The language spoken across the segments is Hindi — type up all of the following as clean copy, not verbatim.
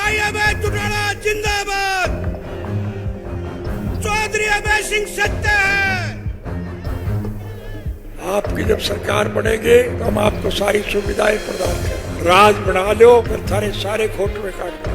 भाई अभय चौटाला जिंदाबाद। चौधरी अभय सिंह सत्य है। आपकी जब सरकार बनेगी तो हम आपको सारी सुविधाएं प्रदान करेंगे। राज बना लो फिर थारे सारे खोटवे काट दो।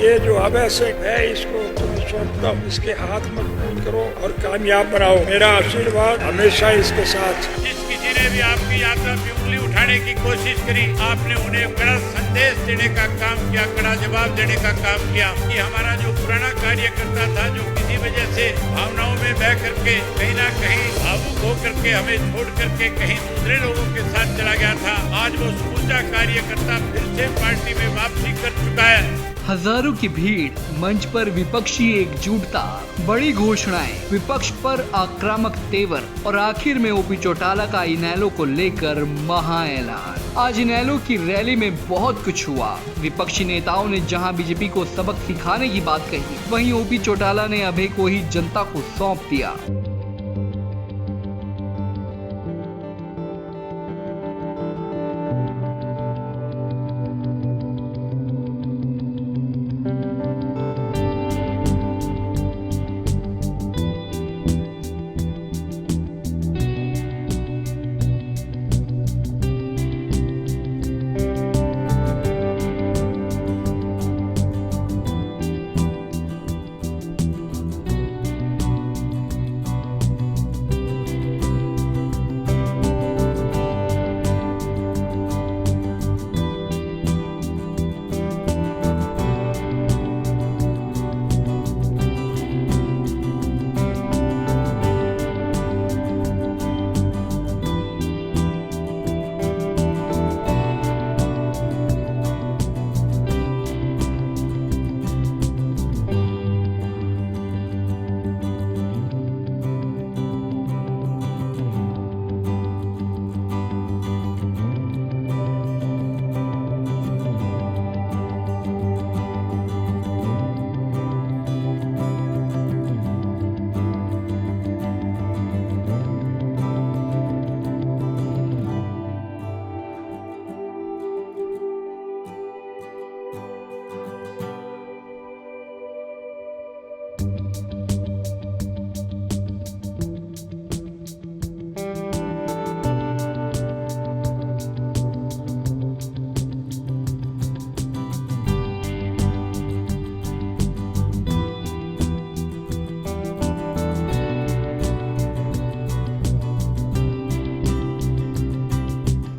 ये जो अभय सिंह है इसको तुम सौंपता हूं, इसके हाथ मजबूत करो और कामयाब बनाओ। मेरा आशीर्वाद हमेशा इसके साथ। जिस किसी ने भी आपकी यात्रा में उंगली उठाने की कोशिश करी, आपने उन्हें कड़ा संदेश देने का काम किया, कड़ा जवाब देने का काम किया कि हमारा जो पुराना कार्यकर्ता था, जो किसी वजह से भावनाओं में बह करके कहीं ना कहीं भावुक होकर के हमें छोड़ करके कहीं दूसरे लोगों के साथ चला गया था, आज वो समूचा कार्यकर्ता फिर से पार्टी में वापसी कर चुका है। हजारों की भीड़, मंच पर विपक्षी एकजुटता, बड़ी घोषणाएं, विपक्ष पर आक्रामक तेवर और आखिर में ओपी चौटाला का इनेलो को लेकर महा ऐलान। आज इनेलो की रैली में बहुत कुछ हुआ। विपक्षी नेताओं ने जहां बीजेपी को सबक सिखाने की बात कही, वहीं ओपी चौटाला ने अभय को ही जनता को सौंप दिया।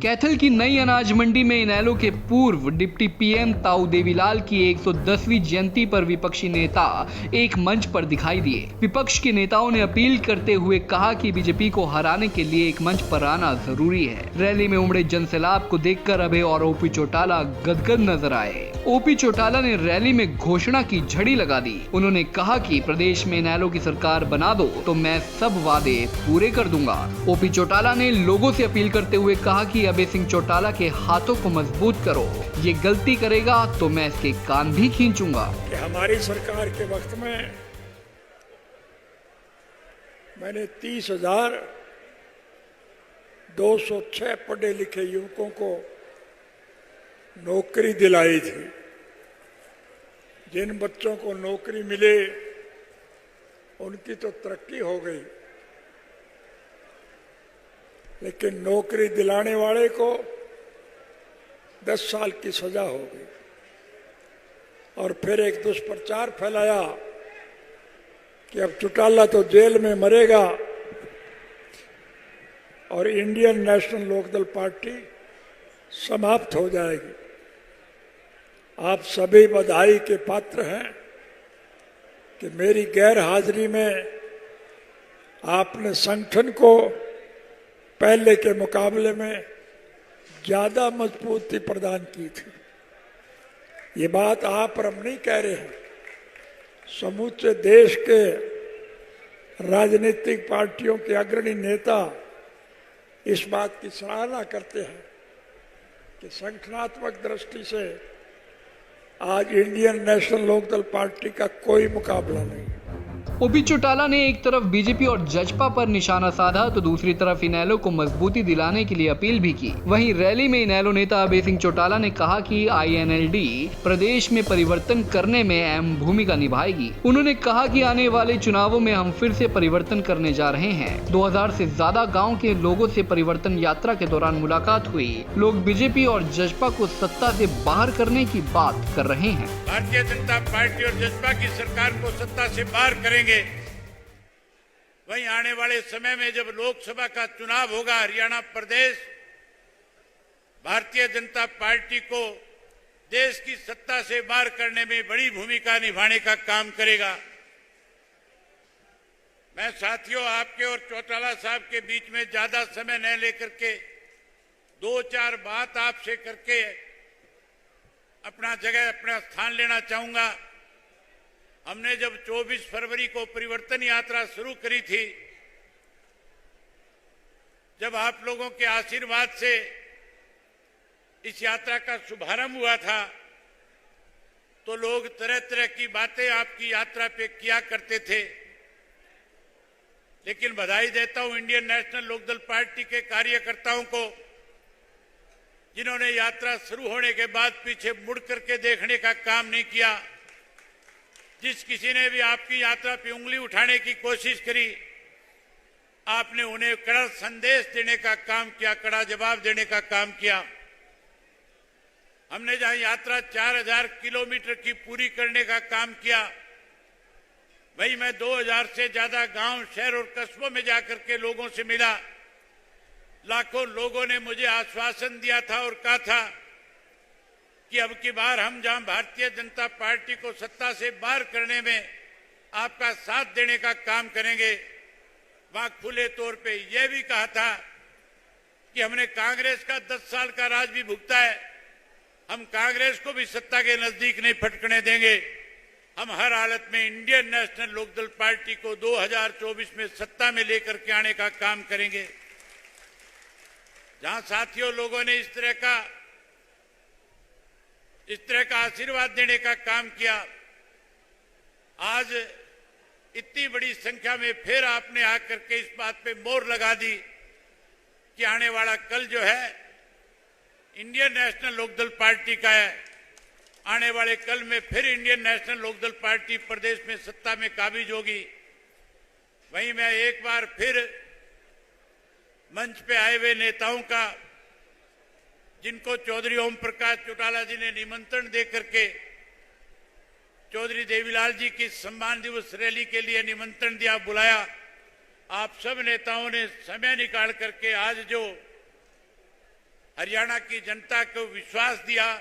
कैथल की नई अनाज मंडी में इनेलो के पूर्व डिप्टी पीएम ताऊ देवीलाल की 110वीं जयंती पर विपक्षी नेता एक मंच पर दिखाई दिए। विपक्ष के नेताओं ने अपील करते हुए कहा कि बीजेपी को हराने के लिए एक मंच पर आना जरूरी है। रैली में उमड़े जनसैलाब को देखकर अभय और ओपी चौटाला गदगद नजर आए। ओपी चौटाला ने रैली में घोषणा की झड़ी लगा दी। उन्होंने कहा कि प्रदेश में इनेलो की सरकार बना दो तो मैं सब वादे पूरे कर दूंगा। ओपी चौटाला ने लोगों से अपील करते हुए कहा कि अभय सिंह चौटाला के हाथों को मजबूत करो, ये गलती करेगा तो मैं इसके कान भी खींचूंगा। कि हमारी सरकार के वक्त में मैंने 30,206 पढ़े लिखे युवकों को नौकरी दिलाई थी। जिन बच्चों को नौकरी मिले उनकी तो तरक्की हो गई, लेकिन नौकरी दिलाने वाले को 10 साल की सजा हो गई। और फिर एक दुष्प्रचार फैलाया कि अब चौटाला तो जेल में मरेगा और इंडियन नेशनल लोकदल पार्टी समाप्त हो जाएगी। आप सभी बधाई के पात्र हैं कि मेरी गैर हाजिरी में आपने संगठन को पहले के मुकाबले में ज्यादा मजबूती प्रदान की थी। ये बात आप और हम नहीं कह रहे हैं, समूचे देश के राजनीतिक पार्टियों के अग्रणी नेता इस बात की सराहना करते हैं कि संगठनात्मक दृष्टि से आज इंडियन नेशनल लोकदल पार्टी का कोई मुकाबला नहीं। ओपी चौटाला ने एक तरफ बीजेपी और जजपा पर निशाना साधा तो दूसरी तरफ इनेलो को मजबूती दिलाने के लिए अपील भी की। वहीं रैली में इनेलो नेता अभय सिंह चौटाला ने कहा कि INLD प्रदेश में परिवर्तन करने में अहम भूमिका निभाएगी। उन्होंने कहा कि आने वाले चुनावों में हम फिर से परिवर्तन करने जा रहे हैं। 2000 से ज्यादा गाँव के लोगों से परिवर्तन यात्रा के दौरान मुलाकात हुई। लोग बीजेपी और जजपा को सत्ता से बाहर करने की बात कर रहे हैं। भारतीय जनता पार्टी और जजपा की सरकार को सत्ता से बाहर करेंगे। वहीं आने वाले समय में जब लोकसभा का चुनाव होगा, हरियाणा प्रदेश भारतीय जनता पार्टी को देश की सत्ता से बाहर करने में बड़ी भूमिका निभाने का काम करेगा। मैं साथियों आपके और चौटाला साहब के बीच में ज्यादा समय न लेकर के 2-4 बात आपसे करके अपना स्थान लेना चाहूंगा। हमने जब 24 फरवरी को परिवर्तन यात्रा शुरू करी थी, जब आप लोगों के आशीर्वाद से इस यात्रा का शुभारंभ हुआ था, तो लोग तरह तरह की बातें आपकी यात्रा पे किया करते थे। लेकिन बधाई देता हूं इंडियन नेशनल लोकदल पार्टी के कार्यकर्ताओं को, जिन्होंने यात्रा शुरू होने के बाद पीछे मुड़ करके देखने का काम नहीं किया। जिस किसी ने भी आपकी यात्रा पे उंगली उठाने की कोशिश करी, आपने उन्हें कड़ा संदेश देने का काम किया, कड़ा जवाब देने का काम किया। हमने जहां यात्रा 4000 किलोमीटर की पूरी करने का काम किया, वहीं मैं 2000 से ज्यादा गांव, शहर और कस्बों में जाकर के लोगों से मिला। लाखों लोगों ने मुझे आश्वासन दिया था और कहा था कि अब की बार हम जहां भारतीय जनता पार्टी को सत्ता से बाहर करने में आपका साथ देने का काम करेंगे। वहां खुले तौर पे यह भी कहा था कि हमने कांग्रेस का 10 साल का राज भी भुगता है, हम कांग्रेस को भी सत्ता के नजदीक नहीं फटकने देंगे। हम हर हालत में इंडियन नेशनल लोकदल पार्टी को 2024 में सत्ता में लेकर के आने का काम करेंगे। जहां साथियों लोगों ने इस तरह का आशीर्वाद देने का काम किया, आज इतनी बड़ी संख्या में फिर आपने आकर के इस बात पे मोहर लगा दी कि आने वाला कल जो है इंडियन नेशनल लोकदल पार्टी का है। आने वाले कल में फिर इंडियन नेशनल लोकदल पार्टी प्रदेश में सत्ता में काबिज होगी। वहीं मैं एक बार फिर मंच पे आए हुए नेताओं का, जिनको चौधरी ओम प्रकाश चौटाला जी ने निमंत्रण देकर के चौधरी देवीलाल जी की सम्मान दिवस रैली के लिए निमंत्रण दिया, बुलाया, आप सब नेताओं ने समय निकाल करके आज जो हरियाणा की जनता को विश्वास दिया,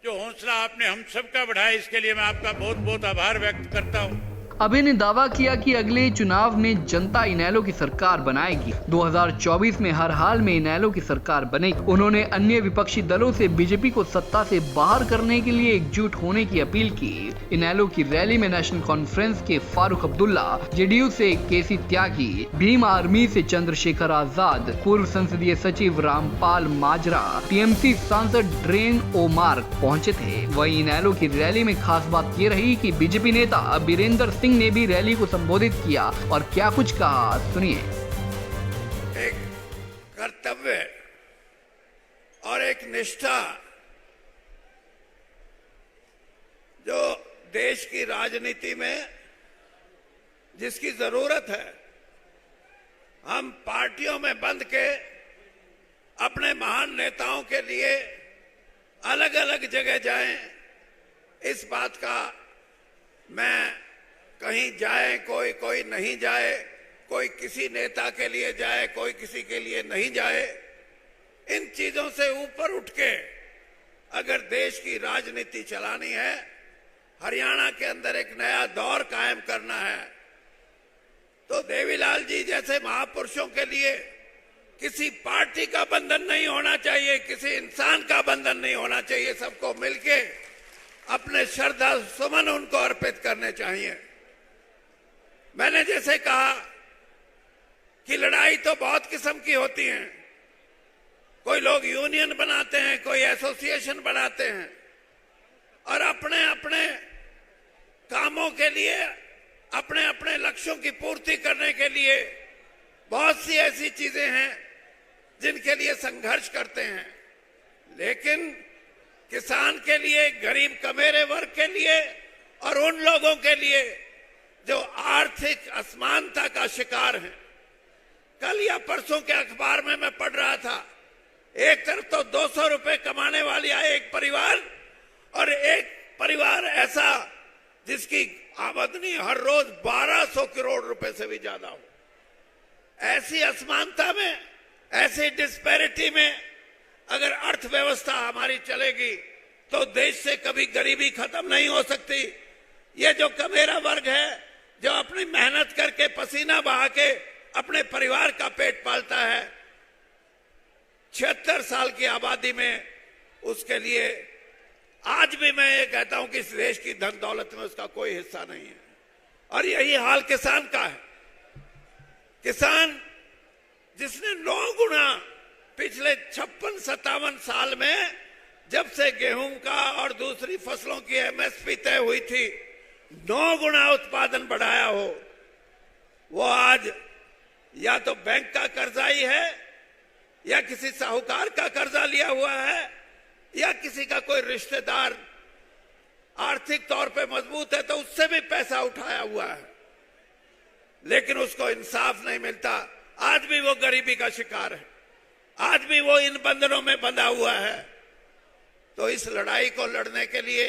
जो हौसला आपने हम सबका बढ़ाया, इसके लिए मैं आपका बहुत बहुत आभार व्यक्त करता हूं। अभय ने दावा किया कि अगले चुनाव में जनता इनेलो की सरकार बनाएगी। 2024 में हर हाल में इनेलो की सरकार बनेगी। उन्होंने अन्य विपक्षी दलों से बीजेपी को सत्ता से बाहर करने के लिए एकजुट होने की अपील की। इनेलो की रैली में नेशनल कॉन्फ्रेंस के फारूक अब्दुल्ला, जेडीयू से केसी त्यागी, भीम आर्मी से चंद्रशेखर आजाद, पूर्व संसदीय सचिव रामपाल माजरा, टीएमसी सांसद ड्रेन ओमार पहुँचे थे। वहीं इनेलो की रैली में खास बात ये रही कि बीजेपी नेता बीरेंद्र सिंह ने भी रैली को संबोधित किया और क्या कुछ कहा, सुनिए। एक कर्तव्य और एक निष्ठा जो देश की राजनीति में जिसकी जरूरत है, हम पार्टियों में बंद के अपने महान नेताओं के लिए अलग अलग जगह जाएं, इस बात का मैं कहीं जाए, कोई नहीं जाए, कोई किसी नेता के लिए जाए, कोई किसी के लिए नहीं जाए, इन चीजों से ऊपर उठ के अगर देश की राजनीति चलानी है, हरियाणा के अंदर एक नया दौर कायम करना है, तो देवीलाल जी जैसे महापुरुषों के लिए किसी पार्टी का बंधन नहीं होना चाहिए, किसी इंसान का बंधन नहीं होना चाहिए। सबको मिलके अपने श्रद्धा सुमन उनको अर्पित करने चाहिए। मैंने जैसे कहा कि लड़ाई तो बहुत किस्म की होती है। कोई लोग यूनियन बनाते हैं, कोई एसोसिएशन बनाते हैं और अपने अपने कामों के लिए अपने अपने लक्ष्यों की पूर्ति करने के लिए बहुत सी ऐसी चीजें हैं जिनके लिए संघर्ष करते हैं, लेकिन किसान के लिए, गरीब कमेरे वर्ग के लिए और उन लोगों के लिए जो आर्थिक असमानता का शिकार हैं। कल या परसों के अखबार में मैं पढ़ रहा था, एक तरफ तो 200 रुपए कमाने वाली एक परिवार और एक परिवार ऐसा जिसकी आमदनी हर रोज 1200 करोड़ रुपए से भी ज्यादा हो। ऐसी असमानता में, ऐसी डिस्पैरिटी में अगर अर्थव्यवस्था हमारी चलेगी तो देश से कभी गरीबी खत्म नहीं हो सकती। ये जो कमेरा वर्ग है, जो अपनी मेहनत करके पसीना बहा के अपने परिवार का पेट पालता है, 76 साल की आबादी में उसके लिए आज भी मैं ये कहता हूं कि इस देश की धन दौलत में उसका कोई हिस्सा नहीं है। और यही हाल किसान का है। किसान जिसने 9 गुना पिछले 56-57 साल में, जब से गेहूं का और दूसरी फसलों की एमएसपी तय हुई थी, 9 गुना उत्पादन बढ़ाया हो, वो आज या तो बैंक का कर्जाई है या किसी साहूकार का कर्जा लिया हुआ है या किसी का कोई रिश्तेदार आर्थिक तौर पे मजबूत है तो उससे भी पैसा उठाया हुआ है, लेकिन उसको इंसाफ नहीं मिलता। आज भी वो गरीबी का शिकार है, आज भी वो इन बंधनों में बंधा हुआ है। तो इस लड़ाई को लड़ने के लिए,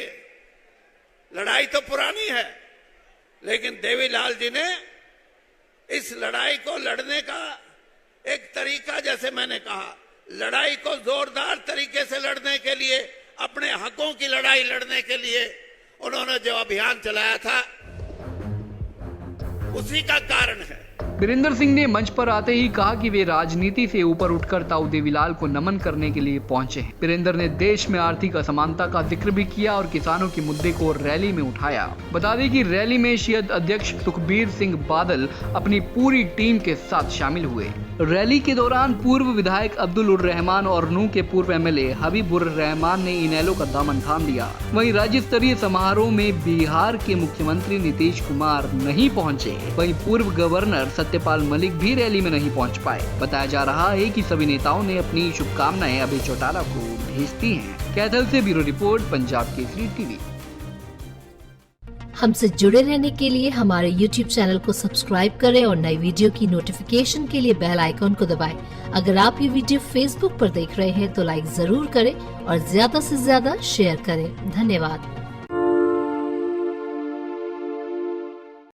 लड़ाई तो पुरानी है, लेकिन देवीलाल जी ने इस लड़ाई को लड़ने का एक तरीका, जैसे मैंने कहा, लड़ाई को जोरदार तरीके से लड़ने के लिए, अपने हकों की लड़ाई लड़ने के लिए उन्होंने जो अभियान चलाया था, उसी का कारण है। बीरेंद्र सिंह ने मंच पर आते ही कहा कि वे राजनीति से ऊपर उठकर ताऊ देवीलाल को नमन करने के लिए पहुंचे हैं। बीरेंद्र ने देश में आर्थिक असमानता का जिक्र भी किया और किसानों के मुद्दे को रैली में उठाया। बता दें कि रैली में शियद अध्यक्ष सुखबीर सिंह बादल अपनी पूरी टीम के साथ शामिल हुए। रैली के दौरान पूर्व विधायक अब्दुल उर रहमान और नूह के पूर्व एमएलए हबीब उर रहमान ने इनेलो का दामन थाम लिया। वहीं राज्य स्तरीय समारोह में बिहार के मुख्यमंत्री नीतीश कुमार नहीं पहुंचे। वहीं पूर्व गवर्नर सत्यपाल मलिक भी रैली में नहीं पहुंच पाए। बताया जा रहा है कि सभी नेताओं ने अपनी शुभकामनाएं अभय चौटाला को भेज दी हैं। कैथल से bureau report, Punjab Kesari TV. हमसे जुड़े रहने के लिए हमारे YouTube चैनल को सब्सक्राइब करें और नई वीडियो की नोटिफिकेशन के लिए बेल आइकॉन को दबाएं। अगर आप ये वीडियो Facebook पर देख रहे हैं तो लाइक जरूर करें और ज्यादा से ज्यादा शेयर करें। धन्यवाद।